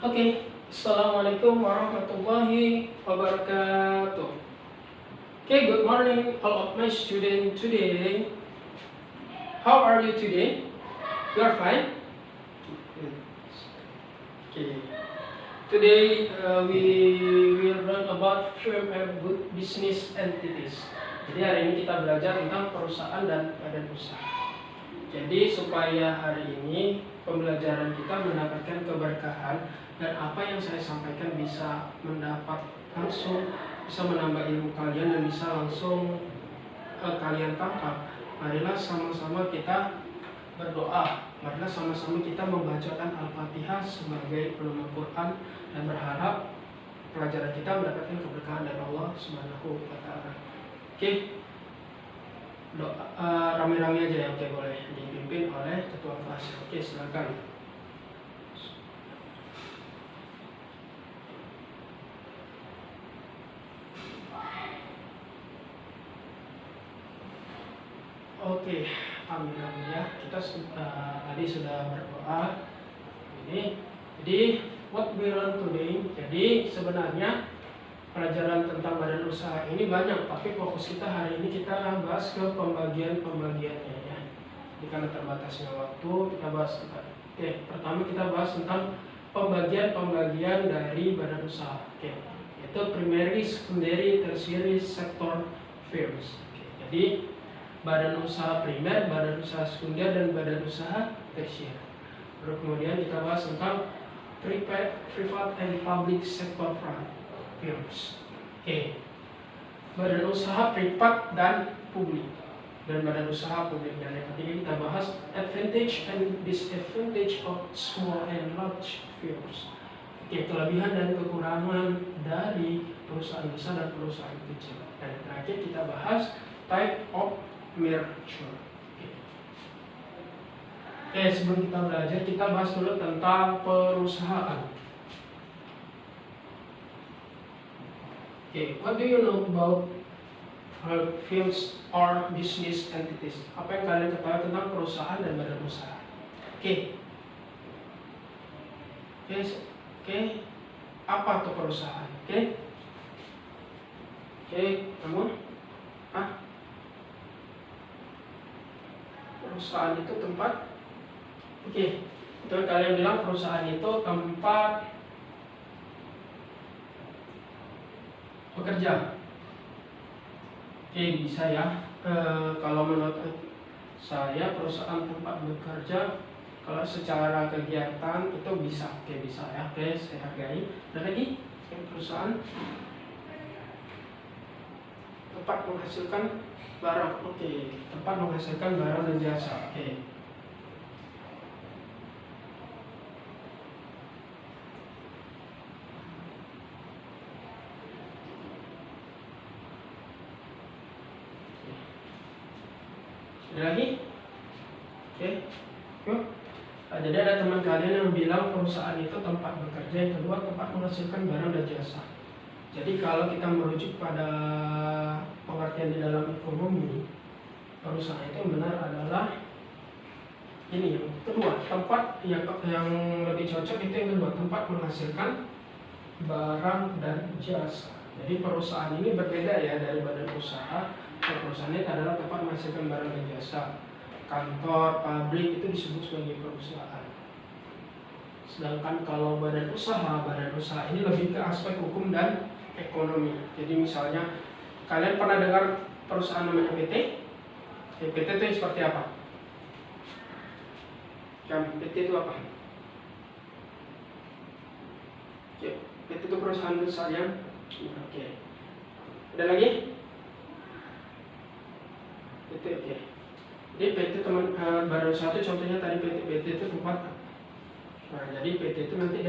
Oke, Assalamualaikum warahmatullahi wabarakatuh. Okay, good morning all of my students today. How are you today? You are fine? Okay. Today we will learn about firm and business entities. Jadi hari ini kita belajar tentang perusahaan dan badan usaha. Jadi supaya hari ini pembelajaran kita mendapatkan keberkahan dan apa yang saya sampaikan bisa mendapat langsung, bisa menambah ilmu kalian dan bisa langsung kalian tangkap. Marilah sama-sama kita berdoa. Marilah sama-sama kita membacakan Al-Fatihah sebagai penutup Quran dan berharap pelajaran kita mendapatkan keberkahan dari Allah Subhanahu wa taala. Oke. Rame-rame aja ya, oke, boleh dipimpin oleh ketua kelas. Oke, silakan. Oke, amin ya. Kita tadi sudah berdoa. Jadi what we learn today. Jadi sebenarnya pelajaran tentang badan usaha ini banyak, tapi fokus kita hari ini kita bahas ke pembagiannya ya. Jadi karena terbatasnya waktu, kita bahas tentang. Oke, pertama kita bahas tentang pembagian dari badan usaha. Oke, itu primary, secondary, tertiary sector firms. Oke, jadi badan usaha primer, badan usaha sekunder, dan badan usaha tersier. Lalu kemudian kita bahas tentang private and public sector firms. Oke. Badan usaha privat dan publik dan badan usaha publik. Dan yang ketiga kita bahas advantage and disadvantage of small and large firms. Oke, kelebihan dan kekurangan dari perusahaan besar dan perusahaan kecil. Dan terakhir kita bahas type of merger. Oke, sebelum kita belajar kita bahas dulu tentang perusahaan. Okay, what do you know about firms or business entities? Apa yang kalian ketahui tentang perusahaan dan badan usaha? Oke. Apa tuh perusahaan? Oke, kamu? Perusahaan itu tempat. Oke, itu kalian bilang perusahaan itu tempat bekerja. Oke, bisa ya. Kalau menurut saya perusahaan tempat bekerja, kalau secara kegiatan itu bisa. Oke, bisa ya. Oke, saya hargai. Dan lagi, perusahaan tempat menghasilkan barang. Oke, tempat menghasilkan barang dan jasa. Oke. Ada lagi? Oke. Yuk. Jadi ada teman kalian yang bilang perusahaan itu tempat bekerja, yang kedua tempat menghasilkan barang dan jasa. Jadi kalau kita merujuk pada pengertian di dalam ekonomi, perusahaan itu benar adalah ini yang kedua, tempat yang lebih cocok itu yang kedua, tempat menghasilkan barang dan jasa. Jadi perusahaan ini berbeda ya dari badan usaha. Perusahaan itu adalah tempat menghasilkan barang dan jasa. Kantor, pabrik itu disebut sebagai perusahaan. Sedangkan kalau badan usaha ini lebih ke aspek hukum dan ekonomi. Jadi misalnya kalian pernah dengar perusahaan namanya PT? PT itu seperti apa? PT itu apa? PT itu perusahaan besar yang oke. Ada lagi? PT, oke. Jadi PT baru satu contohnya tadi PT itu tempat. Nah, jadi PT itu nanti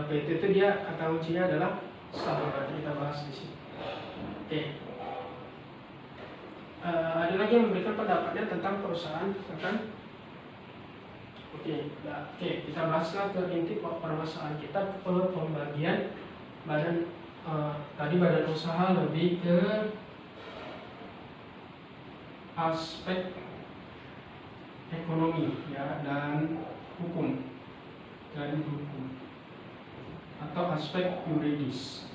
PT itu dia kata kuncinya adalah saham. Kita bahas di sini. Oke. Ada lagi yang memberikan pendapatnya tentang perusahaan, kan? Oke, kita bahaslah ke inti permasalahan kita pembagian badan. Tadi badan usaha lebih ke aspek ekonomi ya dan hukum. atau aspek yuridis.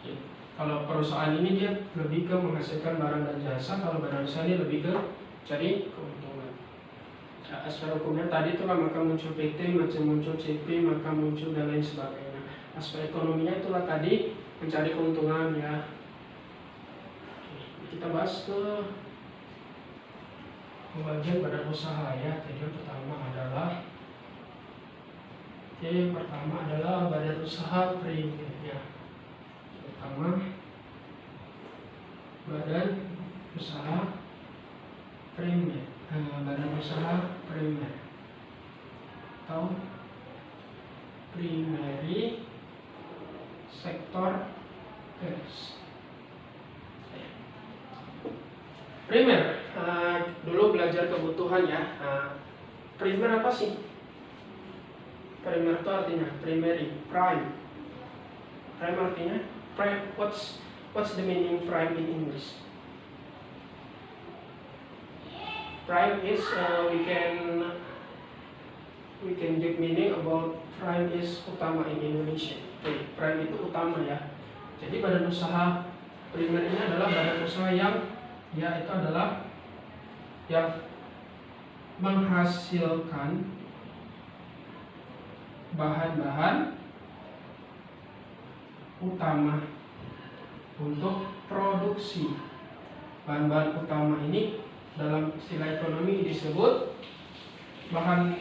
Oke. Kalau perusahaan ini dia lebih ke menghasilkan barang dan jasa, kalau badan usaha ini lebih ke cari keuntungan. Nah, aspek hukumnya tadi itu kan maka muncul PT, macam muncul CP, maka muncul dan lain sebagainya. Aspek ekonominya itulah tadi mencari keuntungan ya. Oke. Kita bahas ke pembagian badan usaha ya. Jadi yang pertama adalah badan usaha primer ya. Pertama, badan usaha primer, badan usaha primer atau primary sector first. Primer, dulu belajar kebutuhan ya. Primer apa sih? Primer itu artinya primary, prime. Prime artinya prime. What's the meaning prime in English? Prime is we can give meaning about prime is utama in Indonesia. Okay, prime itu utama ya. Jadi badan usaha primer ini adalah badan usaha yang itu adalah yang menghasilkan bahan-bahan utama untuk produksi. Bahan-bahan utama ini dalam istilah ekonomi disebut bahan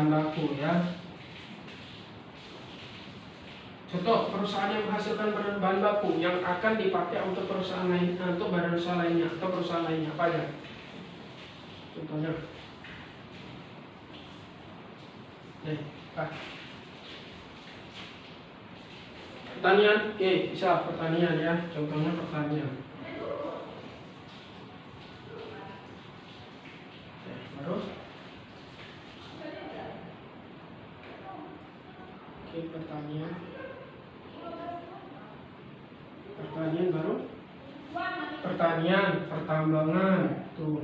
baku ya. Contoh perusahaan yang menghasilkan bahan baku yang akan dipakai untuk perusahaan lain, untuk badan usaha lainnya atau perusahaan lainnya apa aja? Contohnya, pertanian, oke, bisa pertanian ya. Contohnya pertanian. Baru, oke, pertanian baru, pertanian, pertambangan, tuh.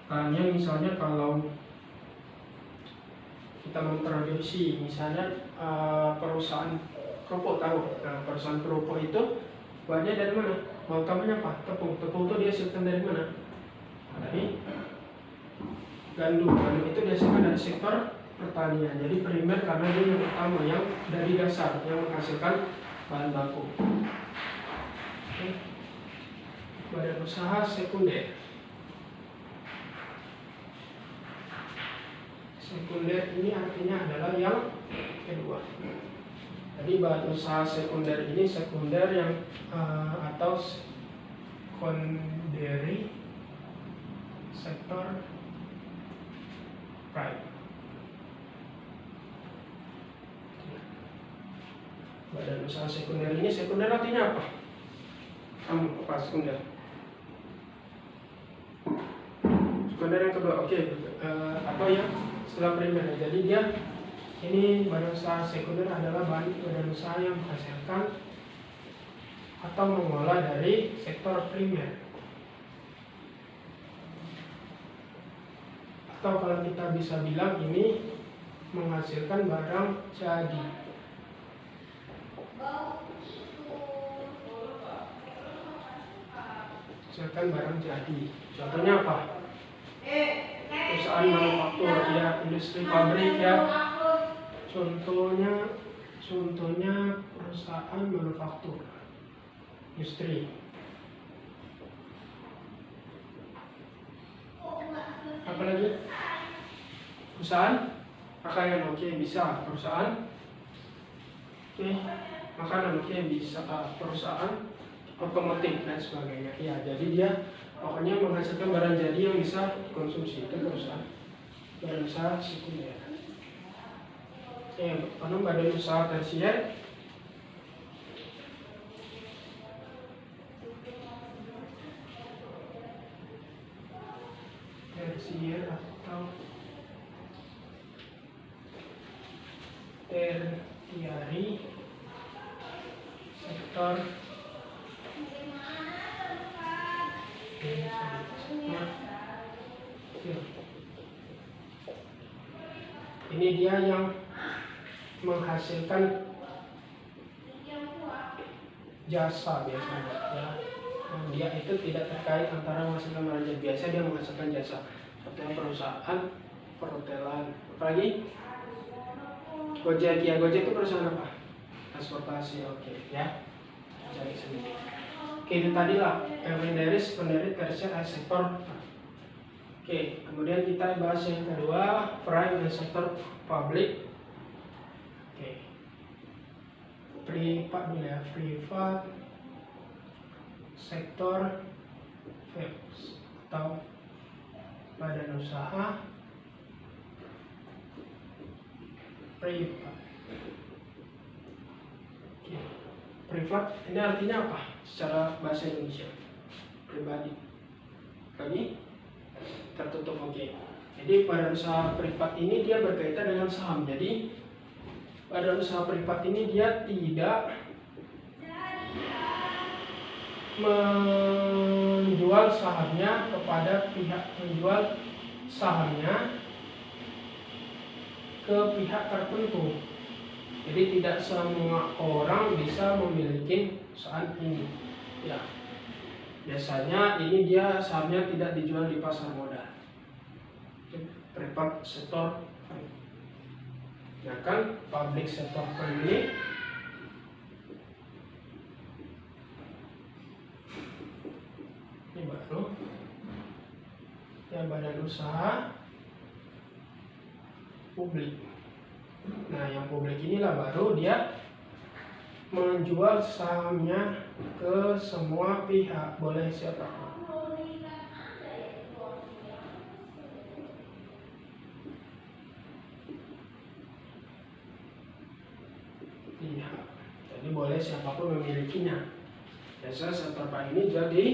Pertanian misalnya kalau kita memproduksi, misalnya perusahaan kerupuk tahu. Nah, perusahaan kerupuk itu bahannya dari mana? Bahan utamanya apa? Tepung. Tepung itu dihasilkan dari mana? Dari gandum. Gandum itu dihasilkan dari sektor pertanian. Jadi primer karena dia yang utama, yang dari dasar, yang menghasilkan bahan baku. Oke. Badan usaha sekunder. Sekunder ini artinya adalah yang kedua. Jadi badan usaha sekunder ini sekunder yang atau secondary sector prime. Badan usaha sekunder ini sekunder artinya apa? Kamu apa sekunder? Sekunder yang kedua, oke. Apa ya? Setelah primer. Jadi dia ini badan usaha sekunder adalah badan usaha yang menghasilkan atau mengolah dari sektor primer. Atau kalau kita bisa bilang ini menghasilkan barang jadi. Menghasilkan barang jadi. Contohnya apa? Perusahaan manufaktur ya, industri pabrik ya. Contohnya perusahaan manufaktur, industri. Apa lagi? Perusahaan pakaian, oke, bisa. Perusahaan, oke, makanan, oke, bisa. Perusahaan otomotif dan sebagainya. Ya, jadi dia pokoknya menghasilkan barang jadi yang bisa dikonsumsi. Itu perusahaan badan usaha sekunder. Karena badan usaha tersier atau tertiary sektor ini dia yang menghasilkan jasa biasanya ya. Dia itu tidak terkait antara menghasilkan manajer, biasa dia menghasilkan jasa seperti perusahaan perhotelan. Apalagi Gojek ya, Gojek itu perusahaan apa? Transportasi. Oke ya, cari sendiri. Oke, itu tadi lah penderit tersier sektor. Oke, kemudian kita bahas yang kedua, prime dan sektor publik. Oke, privat dulu ya, privat sektor atau badan usaha privat. Oke. Privat ini artinya apa secara bahasa Indonesia? Pribadi. Lagi tertutup. Oke. Jadi badan usaha privat ini dia berkaitan dengan saham. Jadi badan usaha privat ini dia tidak menjual sahamnya kepada pihak menjual sahamnya ke pihak tertentu. Jadi tidak semua orang bisa memiliki saham ini. Ya, biasanya ini dia sahamnya tidak dijual di pasar modal. Privat sektor. Nah kan public sector ini baru yang badan usaha publik. Nah yang publik inilah baru dia menjual sahamnya ke semua pihak, boleh siapa pihak, jadi boleh siapapun memilikinya. Biasa sektor ini jadi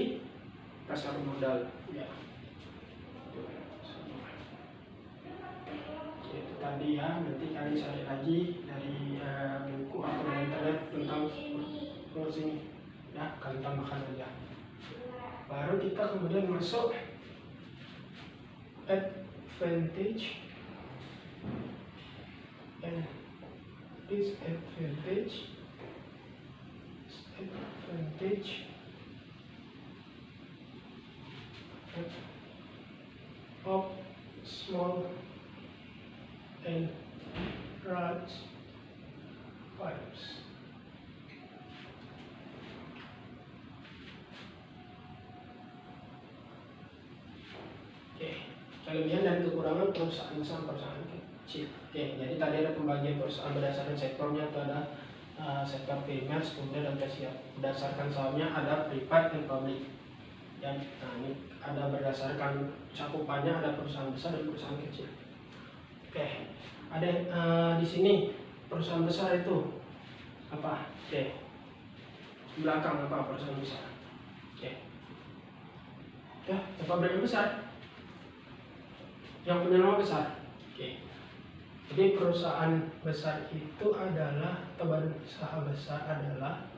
pasar modal ya. Itu tadi ya, nanti kalian cari lagi dari buku atau dari internet tentang ini ya, kalian tambahkan aja. Baru kita kemudian masuk advantage and disadvantage of small and large firms. Oke, kelebihan dan kekurangan perusahaan besar, perusahaan kecil. Oke, jadi tadi ada pembagian perusahaan berdasarkan sektornya, itu ada sektor primer, sekunder, dan tersier. Berdasarkan sahamnya ada privat dan publik. Dan ini ada berdasarkan cakupannya, ada perusahaan besar dan perusahaan kecil. Oke, ada di sini perusahaan besar itu apa? Oke, belakang apa perusahaan besar? Oke, ya, pabrik besar yang punya nama besar. Oke, jadi perusahaan besar itu adalah, atau badan usaha besar adalah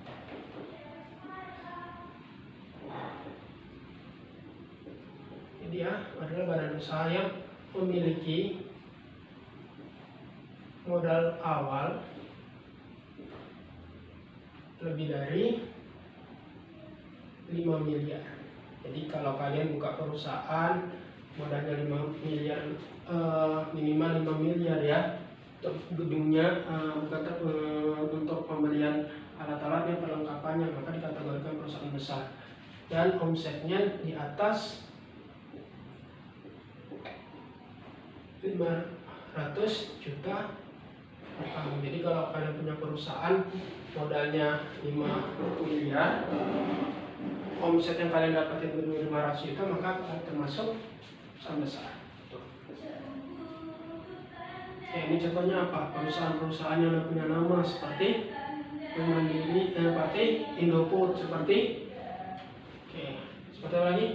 dia adalah badan usaha yang memiliki modal awal lebih dari 5 miliar. Jadi kalau kalian buka perusahaan modalnya 5 miliar, minimal 5 miliar ya, untuk gedungnya, untuk pembelian alat-alatnya, perlengkapannya, maka dikategorikan perusahaan besar. Dan omsetnya di atas 500 juta per tahun. Jadi kalau kalian punya perusahaan modalnya 5 miliar, omset yang kalian dapatin 500 juta, maka kalian termasuk perusahaan besar. Oke, ini contohnya apa? Perusahaan-perusahaan yang punya nama seperti Mandiri, seperti Indofood, seperti seperti apa lagi?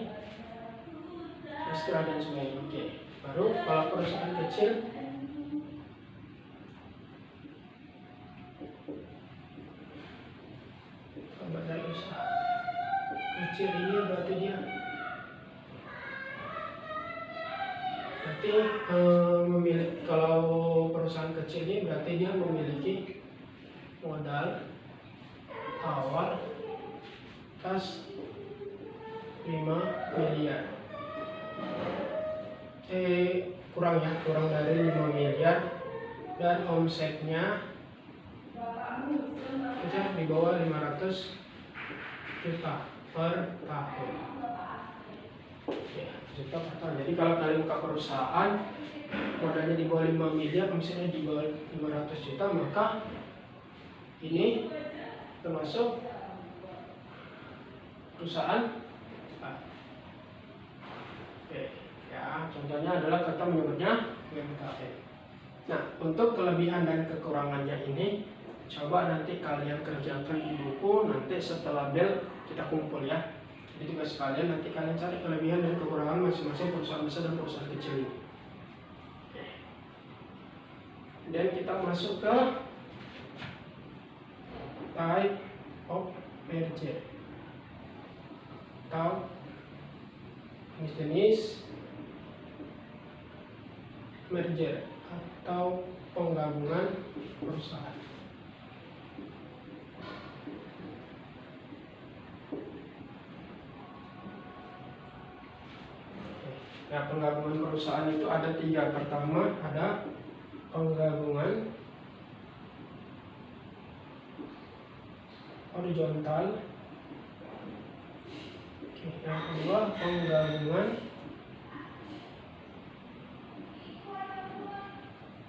Astra dan sebagainya. Oke. Baru kalau perusahaan kecil, badan usaha kecil ini berarti dia Berarti memiliki, kalau perusahaan kecil ini berarti dia memiliki modal awal kas 5 miliar. Kurang dari 5 miliar dan omsetnya di bawah 500 juta per tahun. Ya, juta per tahun. Jadi kalau kalian buka perusahaan modalnya di bawah 5 miliar, omsetnya di bawah 500 juta, maka ini termasuk perusahaan. Oke, ya, contohnya adalah kita menyebutnya UMKM. Nah, untuk kelebihan dan kekurangannya ini coba nanti kalian kerjakan di buku, nanti setelah bel kita kumpul ya. Jadi tugas kalian nanti kalian cari kelebihan dan kekurangan masing-masing perusahaan besar dan perusahaan kecil ini. Oke. Dan kita masuk ke type of merger atau jenis merger atau penggabungan perusahaan. Nah, penggabungan perusahaan itu ada 3. Pertama ada penggabungan horizontal. Yang kedua penggabungan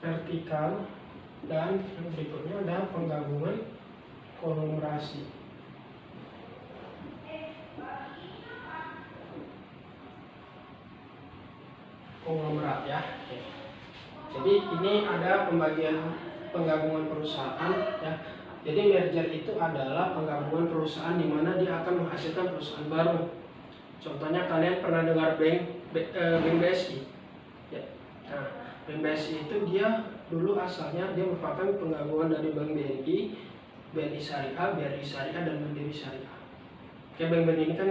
vertikal, dan yang berikutnya ada penggabungan konglomerasi. Konglomerat ya. Jadi ini ada pembagian penggabungan perusahaan ya. Jadi merger itu adalah penggabungan perusahaan di mana dia akan menghasilkan perusahaan baru. Contohnya kalian pernah dengar Bank BSI. Ya. Nah, Bank BSI itu dia dulu asalnya dia merupakan penggabungan dari Bank BNI, BNI Syariah, BRI Syariah, dan Mandiri Syariah. Oke, bank-bank ini kan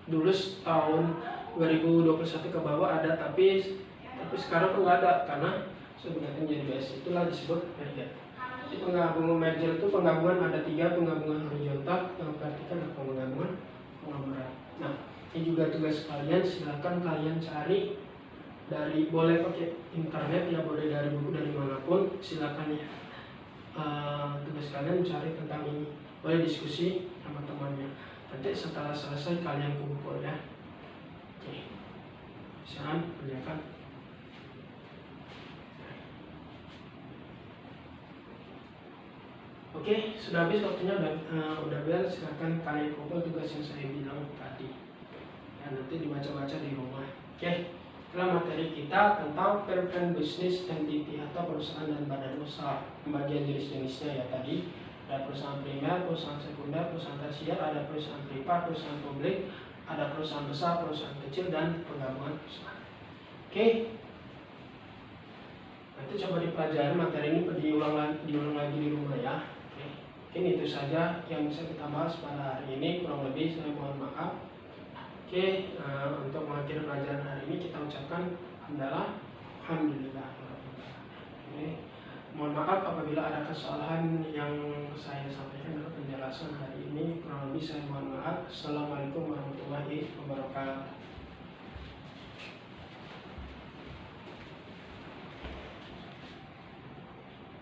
dulu tahun 2021 ke bawah ada, tapi sekarang tuh nggak ada karena sebenarnya menjadi BSI, itulah disebut merger. Di penggabungan merger itu penggabungan ada 3, penggabungan horizontal, yang vertikal, dan penggabungan konglomerat. Nah, ini juga tugas kalian, silakan kalian cari dari, boleh pakai internet ya, boleh dari buku, dari manapun, silakan ya. Tugas kalian cari tentang ini, boleh diskusi sama temannya. Nanti setelah selesai kalian kumpul ya. Oke, silakan kerjakan. Oke, sudah habis waktunya, udah bel, silakan kalian kumpul tugas yang saya bilang tadi. Ya, nanti dibaca-baca di rumah. Oke, itulah materi kita tentang Parent Business Entity atau perusahaan dan badan usaha. Pembagian jenis-jenisnya ya tadi. Ada perusahaan primer, perusahaan sekunder, perusahaan tersier, ada perusahaan privat, perusahaan publik, ada perusahaan besar, perusahaan kecil, dan penggabungan perusahaan. Oke. Nanti coba dipelajari materi ini, diulang lagi di rumah ya. Mungkin itu saja yang bisa kita bahas pada hari ini, kurang lebih saya mohon maaf. Oke, untuk mengakhiri pelajaran hari ini kita ucapkan alhamdulillah. Oke, mohon maaf apabila ada kesalahan yang saya sampaikan dalam penjelasan hari ini, kurang lebih saya mohon maaf. Assalamualaikum warahmatullahi wabarakatuh.